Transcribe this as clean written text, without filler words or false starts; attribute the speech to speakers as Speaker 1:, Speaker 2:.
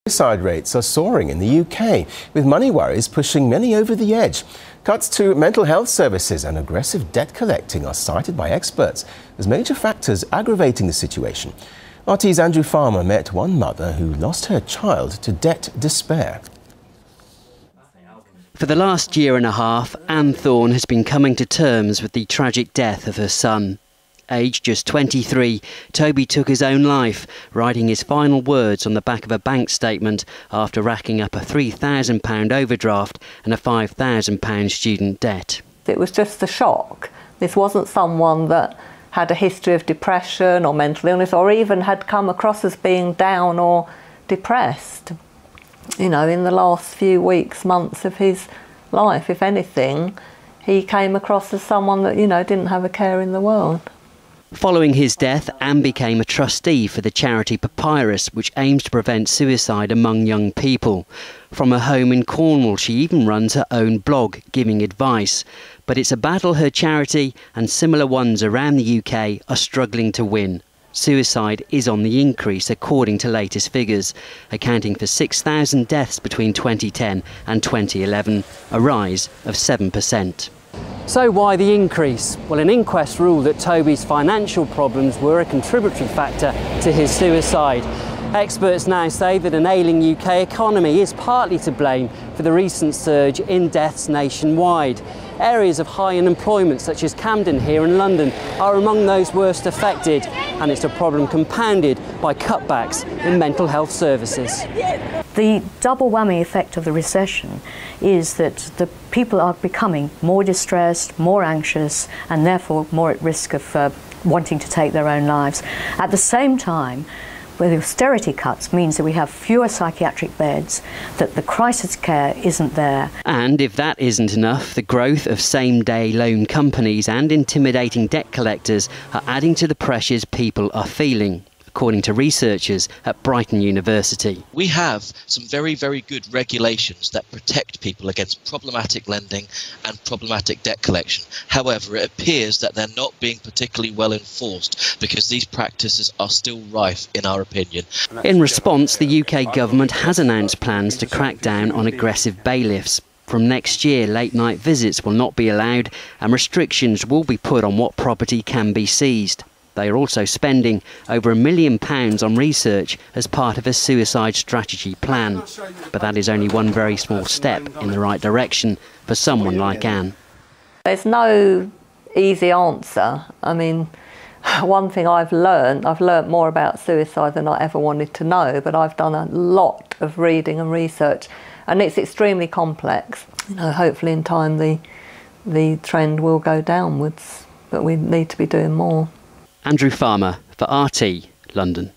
Speaker 1: Suicide rates are soaring in the UK, with money worries pushing many over the edge. Cuts to mental health services and aggressive debt collecting are cited by experts as major factors aggravating the situation. RT's Andrew Farmer met one mother who lost her child to debt despair.
Speaker 2: For the last year and a half, Anne Thorne has been coming to terms with the tragic death of her son. Aged just 23, Toby took his own life, writing his final words on the back of a bank statement after racking up a £3,000 overdraft and a £5,000 student debt.
Speaker 3: It was just a shock. This wasn't someone that had a history of depression or mental illness or even had come across as being down or depressed. You know, in the last few weeks, months of his life, if anything, he came across as someone that, you know, didn't have a care in the world.
Speaker 2: Following his death, Anne became a trustee for the charity Papyrus, which aims to prevent suicide among young people. From her home in Cornwall, she even runs her own blog, giving advice. But it's a battle her charity and similar ones around the UK are struggling to win. Suicide is on the increase according to latest figures, accounting for 6,000 deaths between 2010 and 2011, a rise of 7%. So why the increase? Well, an inquest ruled that Toby's financial problems were a contributory factor to his suicide. Experts now say that an ailing UK economy is partly to blame for the recent surge in deaths nationwide. Areas of high unemployment, such as Camden here in London, are among those worst affected, and it's a problem compounded by cutbacks in mental health services.
Speaker 4: The double whammy effect of the recession is that the people are becoming more distressed, more anxious, and therefore more at risk of wanting to take their own lives. At the same time, where the austerity cuts means that we have fewer psychiatric beds, that the crisis care isn't there.
Speaker 2: And if that isn't enough, the growth of same-day loan companies and intimidating debt collectors are adding to the pressures people are feeling, according to researchers at Brighton University.
Speaker 5: We have some very, very good regulations that protect people against problematic lending and problematic debt collection. However, it appears that they're not being particularly well enforced because these practices are still rife, in our opinion.
Speaker 2: In response, the UK government has announced plans to crack down on aggressive bailiffs. From next year, late-night visits will not be allowed and restrictions will be put on what property can be seized. They are also spending over £1 million on research as part of a suicide strategy plan. But that is only one very small step in the right direction for someone like Anne.
Speaker 3: There's no easy answer. I mean, one thing I've learned more about suicide than I ever wanted to know, but I've done a lot of reading and research, and it's extremely complex. You know, hopefully in time the trend will go downwards, but we need to be doing more.
Speaker 2: Andrew Farmer for RT, London.